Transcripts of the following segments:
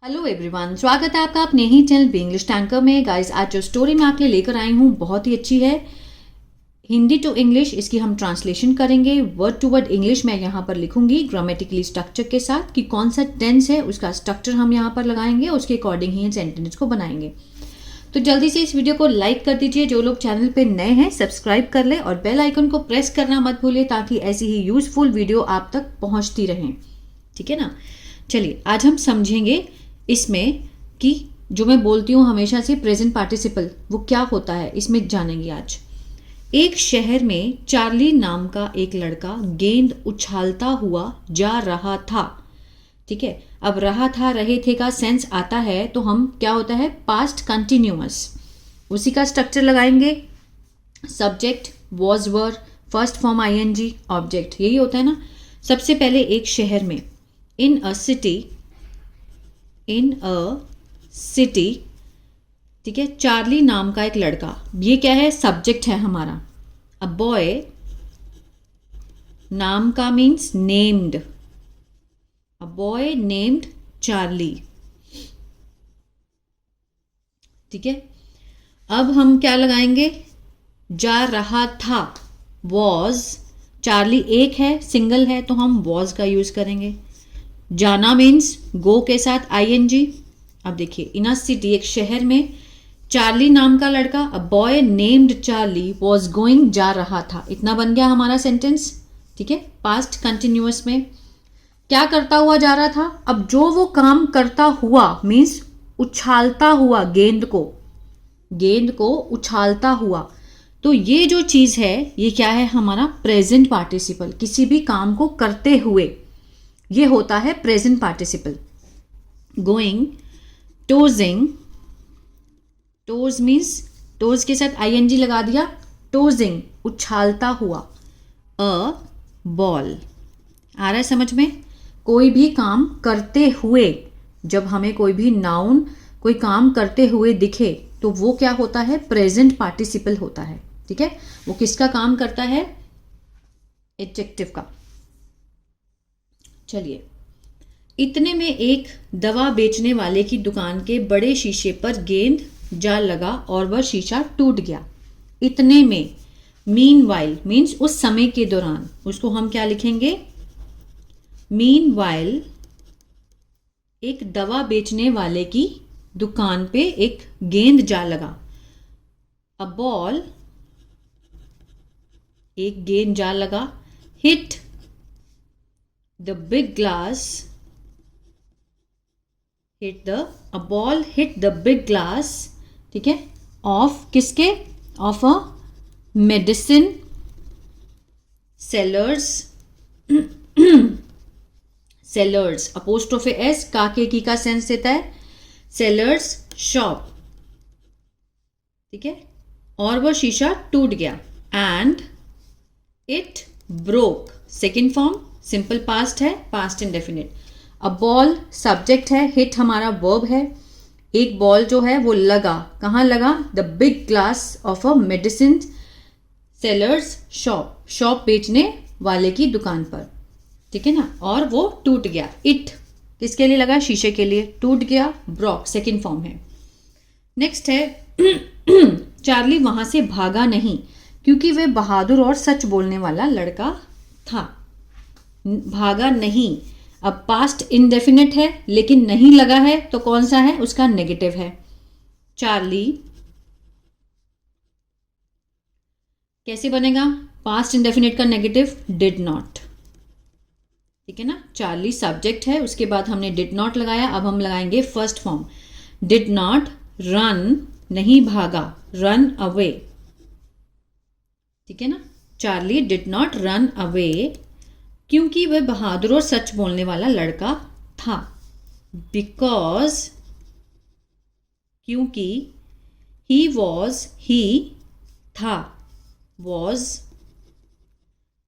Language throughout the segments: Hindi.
हेलो एवरीवन, स्वागत है आपका अपने ही चैनल बी इंग्लिश टैंकर में। गाइस, आज जो स्टोरी मैं आपके लिए लेकर आई हूँ बहुत ही अच्छी है। हिंदी टू इंग्लिश इसकी हम ट्रांसलेशन करेंगे। वर्ड टू वर्ड इंग्लिश मैं यहाँ पर लिखूंगी ग्रामेटिकली स्ट्रक्चर के साथ कि कौन सा टेंस है उसका स्ट्रक्चर हम यहाँ पर लगाएंगे, उसके अकॉर्डिंग ही सेंटेंस को बनाएंगे। तो जल्दी से इस वीडियो को लाइक कर दीजिए। जो लोग चैनल पे नए हैं सब्सक्राइब कर ले और बेल आइकन को प्रेस करना मत भूलिए ताकि ऐसी ही यूजफुल वीडियो आप तक पहुँचती रहें। ठीक है ना। चलिए आज हम समझेंगे इसमें कि जो मैं बोलती हूँ हमेशा से प्रेजेंट पार्टिसिपल वो क्या होता है, इसमें जानेंगे आज। एक शहर में चार्ली नाम का एक लड़का गेंद उछालता हुआ जा रहा था। ठीक है, अब रहा था रहे थे का सेंस आता है तो हम क्या होता है पास्ट कंटिन्यूअस, उसी का स्ट्रक्चर लगाएंगे। Subject was were, first form ING, object, यही होता है ना। सबसे पहले एक शहर में, इन अ सिटी, इन अ सिटी। ठीक है, चार्ली नाम का एक लड़का, ये क्या है सब्जेक्ट है हमारा। अ बॉय नाम का means named, a boy named Charlie. ठीक है, अब हम क्या लगाएंगे, जा रहा था, वॉज। चार्ली एक है, सिंगल है, तो हम वॉज का यूज करेंगे। जाना मीन्स गो के साथ आईएनजी। अब देखिए, इन अ सिटी एक शहर में, चार्ली नाम का लड़का, a boy named Charlie was going, जा रहा था। इतना बन गया हमारा सेंटेंस। ठीक है, पास्ट कंटिन्यूअस में क्या करता हुआ जा रहा था। अब जो वो काम करता हुआ मीन्स उछालता हुआ, गेंद को उछालता हुआ। तो ये जो चीज है ये क्या है हमारा प्रेजेंट पार्टिसिपल, किसी भी काम को करते हुए, ये होता है प्रेजेंट पार्टिसिपल। गोइंग, टोजिंग, टोज मीन्स टोज के साथ आईएनजी लगा दिया, टोजिंग उछालता हुआ। अ बॉल, आ रहा है समझ में। कोई भी काम करते हुए, जब हमें कोई भी नाउन कोई काम करते हुए दिखे तो वो क्या होता है प्रेजेंट पार्टिसिपल होता है। ठीक है, वो किसका काम करता है, एडजेक्टिव का। चलिए, इतने में एक दवा बेचने वाले की दुकान के बड़े शीशे पर गेंद जा लगा और वह शीशा टूट गया। इतने में, मीनवाइल मीन्स उस समय के दौरान, उसको हम क्या लिखेंगे, मीनवाइल एक दवा बेचने वाले की दुकान पे एक गेंद जा लगा। अ बॉल, एक गेंद जा लगा, hit the big glass, a ball hit the big glass। ठीक है, ऑफ किसके, of a medicine sellers, sellers apostrophe S, काके की का सेंस देता है, सेलर्स शॉप। ठीक है, और वह शीशा टूट गया। And it broke, second form simple past है, पास्ट इंडेफिनिट। अब बॉल सब्जेक्ट है, हिट हमारा वर्ब है। एक बॉल जो है वो लगा, कहाँ लगा, the big glass of a medicine sellers shop, shop बेचने वाले की दुकान पर। ठीक है ना, और वो टूट गया। इट किसके लिए लगा, शीशे के लिए, टूट गया, ब्रॉक सेकेंड फॉर्म है। नेक्स्ट है चार्ली वहां से भागा नहीं क्योंकि वह बहादुर और सच बोलने वाला लड़का था। भागा नहीं, अब पास्ट इंडेफिनिट है लेकिन नहीं लगा है तो कौन सा है, उसका नेगेटिव है। चार्ली कैसे बनेगा, पास्ट इंडेफिनिट का नेगेटिव डिड नॉट। ठीक है ना, चार्ली सब्जेक्ट है, उसके बाद हमने डिड नॉट लगाया। अब हम लगाएंगे first form, did not run, नहीं भागा, रन अवे। ठीक है ना, Charlie did not run away क्योंकि वह बहादुर और सच बोलने वाला लड़का था। बिकॉज, क्योंकि, ही वॉज, ही था, वॉज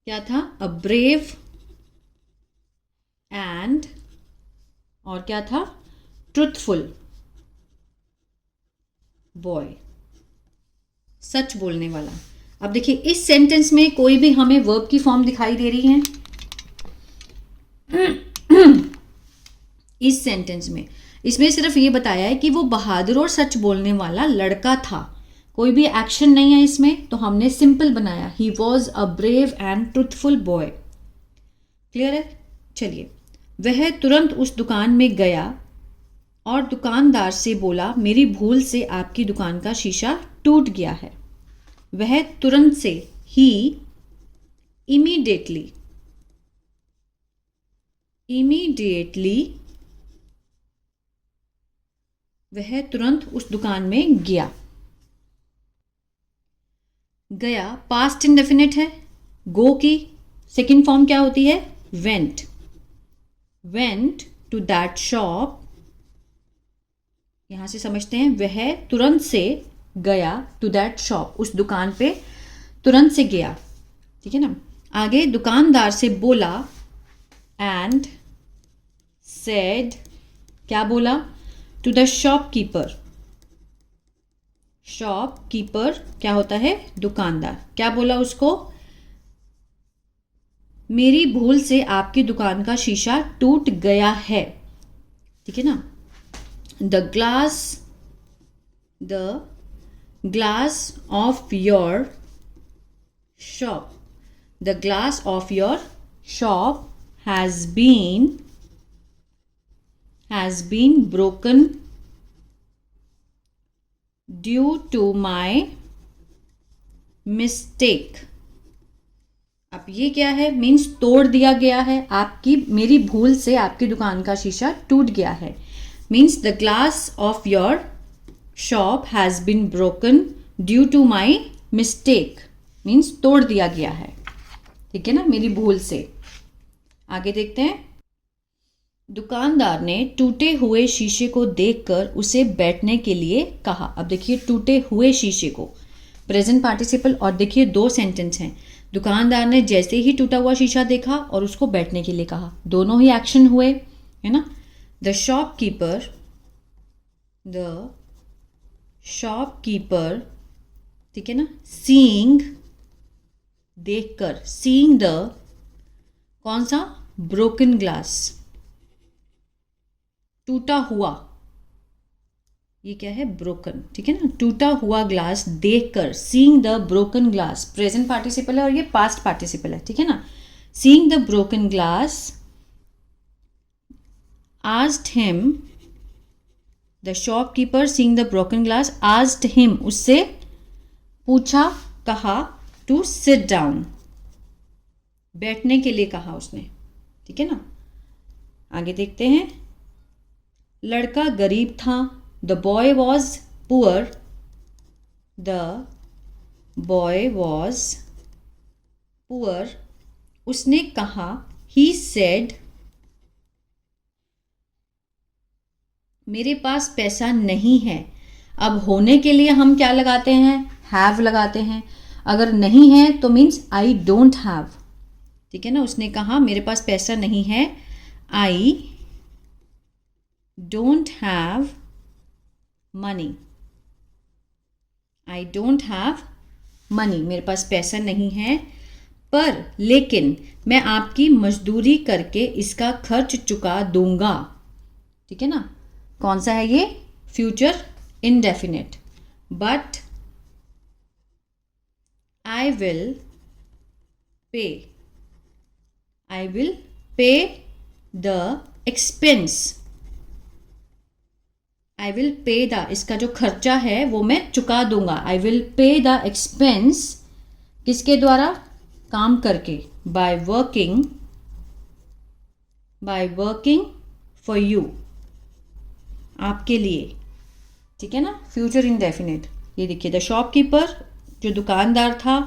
क्या था, अ ब्रेव एंड, और क्या था, ट्रुथफुल बॉय, सच बोलने वाला। अब देखिए इस सेंटेंस में कोई भी हमें वर्ब की फॉर्म दिखाई दे रही है इस सेंटेंस में इसमें सिर्फ ये बताया है कि वो बहादुर और सच बोलने वाला लड़का था, कोई भी एक्शन नहीं है इसमें, तो हमने सिंपल बनाया, he was a brave and truthful boy. Clear है? चलिए, वह तुरंत उस दुकान में गया और दुकानदार से बोला, मेरी भूल से आपकी दुकान का शीशा टूट गया है। वह तुरंत से, ही इमीडिएटली वह तुरंत उस दुकान में गया। गया पास्ट इंडेफिनिट है, गो की सेकंड फॉर्म क्या होती है? Went. Went to that shop, यहां से समझते हैं, वह तुरंत से गया टू दैट शॉप, उस दुकान पे तुरंत से गया। ठीक है ना? आगे दुकानदार से बोला, एंड सेड, क्या बोला? To the shopkeeper. शॉपकीपर क्या होता है? दुकानदार। क्या बोला उसको? मेरी भूल से आपकी दुकान का शीशा टूट गया है। ठीक है ना? The glass of your shop, the glass of your shop has been broken due to my mistake. अब ये क्या है? मीन्स तोड़ दिया गया है, आपकी मेरी भूल से आपकी दुकान का शीशा टूट गया है। Means the glass of your shop has been broken due to my mistake, means तोड़ दिया गया है। ठीक है ना? मेरी भूल से। आगे देखते हैं। दुकानदार ने टूटे हुए शीशे को देखकर उसे बैठने के लिए कहा। अब देखिए, टूटे हुए शीशे को, प्रेजेंट पार्टिसिपल, और देखिए दो सेंटेंस हैं। दुकानदार ने जैसे ही टूटा हुआ शीशा देखा और उसको बैठने के लिए कहा, दोनों ही एक्शन हुए, है ना? द शॉपकीपर, ठीक है ना, सीइंग, देखकर, सीइंग द, कौन सा? ब्रोकन ग्लास, टूटा हुआ, ये क्या है? ब्रोकन। ठीक है ना? टूटा हुआ ग्लास देखकर, seeing the broken glass, present participle है और ये पास्ट पार्टिसिपल है। ठीक है ना? Seeing the broken glass, asked him, the shopkeeper seeing the broken glass asked him, उससे पूछा, कहा, टू सिट डाउन, बैठने के लिए कहा उसने। ठीक है ना? आगे देखते हैं। लड़का गरीब था, the boy was poor, the boy was poor, उसने कहा, ही सेड, मेरे पास पैसा नहीं है। अब होने के लिए हम क्या लगाते हैं? हैव लगाते हैं। अगर नहीं है तो मीन्स आई डोंट हैव। ठीक है ना? उसने कहा, मेरे पास पैसा नहीं है, आई don't have money, I don't have money, मेरे पास पैसा नहीं है, पर लेकिन मैं आपकी मजदूरी करके इसका खर्च चुका दूंगा। ठीक है ना? कौन सा है ये? Future indefinite. But I will pay the expense, I will pay the, इसका जो खर्चा है वो मैं चुका दूंगा। I will pay the expense, किसके द्वारा? काम करके, बाय वर्किंग फॉर यू, आपके लिए। ठीक है ना? Future indefinite. ये देखिए, द शॉपकीपर, जो दुकानदार था,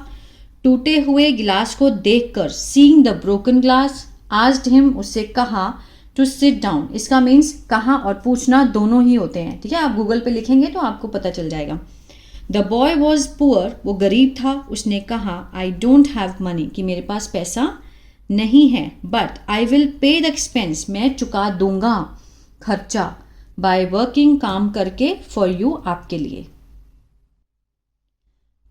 टूटे हुए गिलास को देखकर, seeing the broken glass, asked him, उससे कहा, टू सिट डाउन, इसका मीन्स कहा और पूछना दोनों ही होते हैं। ठीक है? आप गूगल पे लिखेंगे तो आपको पता चल जाएगा। द बॉय वॉज पुअर, वो गरीब था, उसने कहा, आई डोंट हैव मनी, कि मेरे पास पैसा नहीं है, but I will pay the expense, मैं चुका दूंगा खर्चा, बाय वर्किंग, काम करके, फॉर यू, आपके लिए।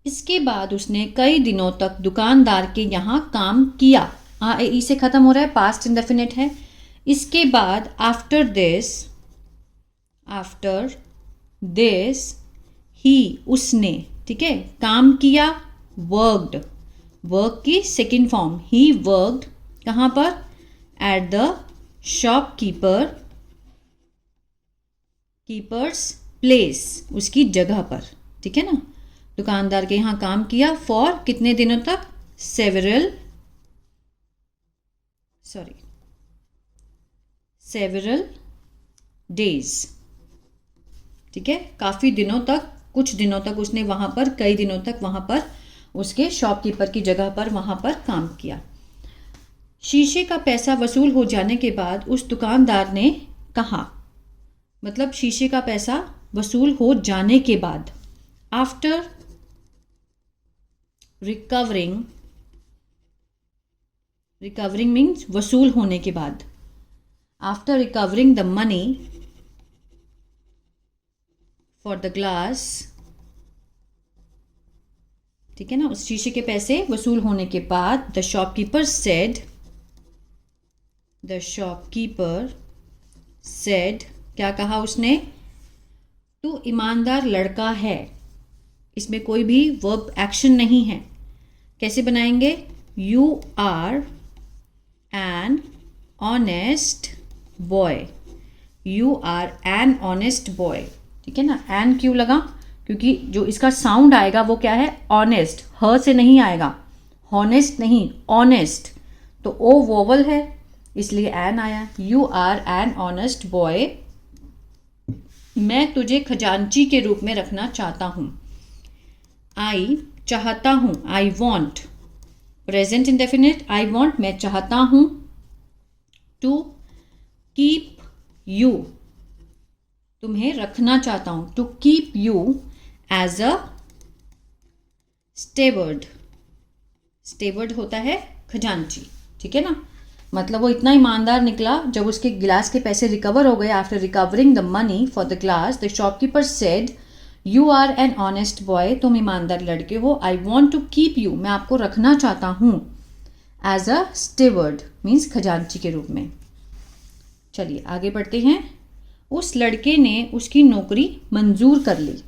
इसके बाद उसने कई दिनों तक दुकानदार के यहाँ काम किया। ई से खत्म हो रहा है, पास्ट इंडेफिनिट है। इसके बाद, after this, after this he, उसने, ठीक है, काम किया, वर्कड, वर्क की सेकेंड फॉर्म, ही वर्कड कहाँ पर, at the shopkeeper, keepers place, उसकी जगह पर, ठीक है ना, दुकानदार के यहाँ काम किया फॉर कितने दिनों तक, सेवरल डेज, ठीक है, काफ़ी दिनों तक, कुछ दिनों तक उसने वहाँ पर, कई दिनों तक वहाँ पर उसके शॉपकीपर की जगह पर वहाँ पर काम किया। शीशे का पैसा वसूल हो जाने के बाद उस दुकानदार ने कहा, मतलब शीशे का पैसा वसूल हो जाने के बाद, आफ्टर रिकवरिंग मीन्स वसूल होने के बाद, after recovering the money for the glass, ठीक है ना, उस शीशे के पैसे वसूल होने के बाद, द शॉपकीपर सेड, क्या कहा उसने, तू ईमानदार लड़का है, इसमें कोई भी वर्ब एक्शन नहीं है, कैसे बनाएंगे, you are an honest boy, you are an honest boy, ठीक है ना, एन क्यों लगा, क्योंकि जो इसका साउंड आएगा वो क्या है, ऑनेस्ट, ह से नहीं आएगा, हॉनेस्ट नहीं, ऑनेस्ट, तो ओ वोवल है इसलिए एन आया, you are an honest boy, मैं तुझे खजांची के रूप में रखना चाहता हूँ, आई चाहता हूँ, I want, present indefinite, I want मैं चाहता हूँ, टू कीप यू तुम्हें रखना चाहता हूँ, to keep you as a steward, steward होता है खजांची, ठीक है ना, मतलब वो इतना ईमानदार निकला, जब उसके गिलास के पैसे रिकवर हो गए, after recovering the money for the glass, the shopkeeper said, you are an honest boy, तुम ईमानदार लड़के हो, I want to keep you मैं आपको रखना चाहता हूँ, एज अ स्टेवर्ड मीन्स खजांची के रूप में। चलिए आगे बढ़ते हैं। उस लड़के ने उसकी नौकरी मंजूर कर ली,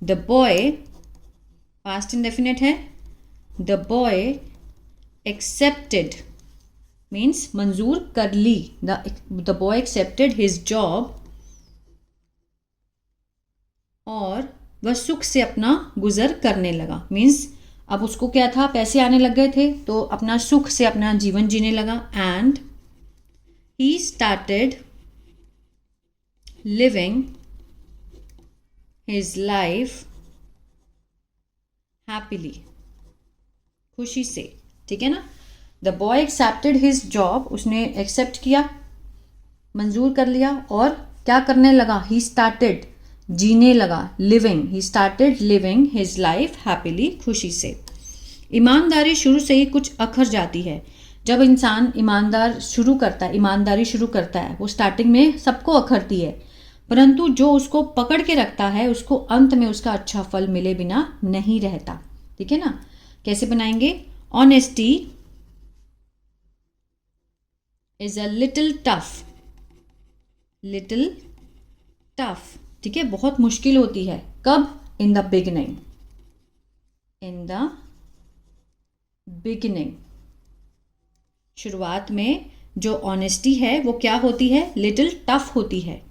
द बॉय, पास्ट इंडेफिनिट है, द बॉय एक्सेप्टेड मीन्स मंजूर कर ली, the boy accepted his job, और वह सुख से अपना गुजर करने लगा, मीन्स अब उसको क्या था, पैसे आने लग गए थे तो अपना सुख से अपना जीवन जीने लगा, and he started living his life happily, खुशी से, ठीक है ना, the boy accepted his job, उसने एक्सेप्ट किया, मंजूर कर लिया, और क्या करने लगा, ही स्टार्टेड जीने लगा, living, he started living his life happily, खुशी से। ईमानदारी शुरू से ही कुछ अखर जाती है, जब इंसान ईमानदारी शुरू करता है वो स्टार्टिंग में सबको अखरती है, परंतु जो उसको पकड़ के रखता है उसको अंत में उसका अच्छा फल मिले बिना नहीं रहता, ठीक है ना, कैसे बनाएंगे, honesty is a little tough, ठीक है, बहुत मुश्किल होती है, कब, इन द बिगिनिंग, शुरुआत में जो ऑनेस्टी है वो क्या होती है, लिटिल टफ होती है,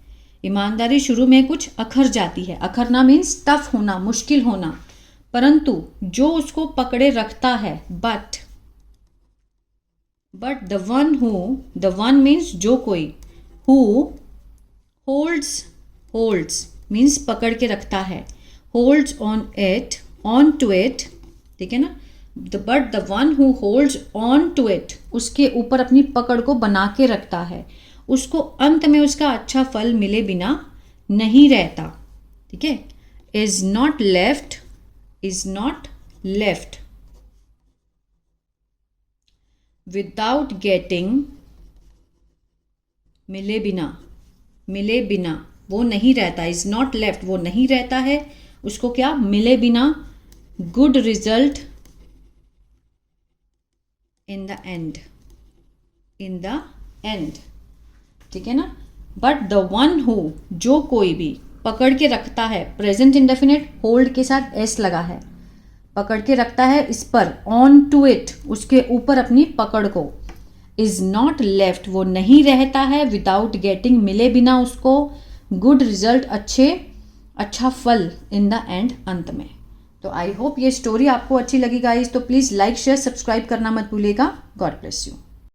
ईमानदारी शुरू में कुछ अखर जाती है, अखरना मीन्स टफ होना, मुश्किल होना, परंतु जो उसको पकड़े रखता है, बट द वन मीन्स जो कोई, हु होल्ड्स मीन्स पकड़ के रखता है, होल्ड्स ऑन टू इट, ठीक है ना, but the one who holds on to it, उसके ऊपर अपनी पकड़ को बना के रखता है, उसको अंत में उसका अच्छा फल मिले बिना नहीं रहता, ठीक है, is not left without getting, मिले बिना वो नहीं रहता, इज नॉट लेफ्ट वो नहीं रहता है, उसको क्या, मिले बिना, good result in the end, ठीक है ना, बट द वन हु, जो कोई भी पकड़ के रखता है, प्रेजेंट इंडेफिनिट होल्ड के साथ एस लगा है, पकड़ के रखता है इस पर, ऑन टू इट, उसके ऊपर अपनी पकड़ को, इज नॉट लेफ्ट, वो नहीं रहता है, विदाउट गेटिंग, मिले बिना उसको, गुड रिजल्ट, अच्छा फल इन द एंड, अंत में। तो आई होप ये स्टोरी आपको अच्छी लगी गाइस, तो प्लीज़ लाइक शेयर सब्सक्राइब करना मत भूलिएगा। God bless you.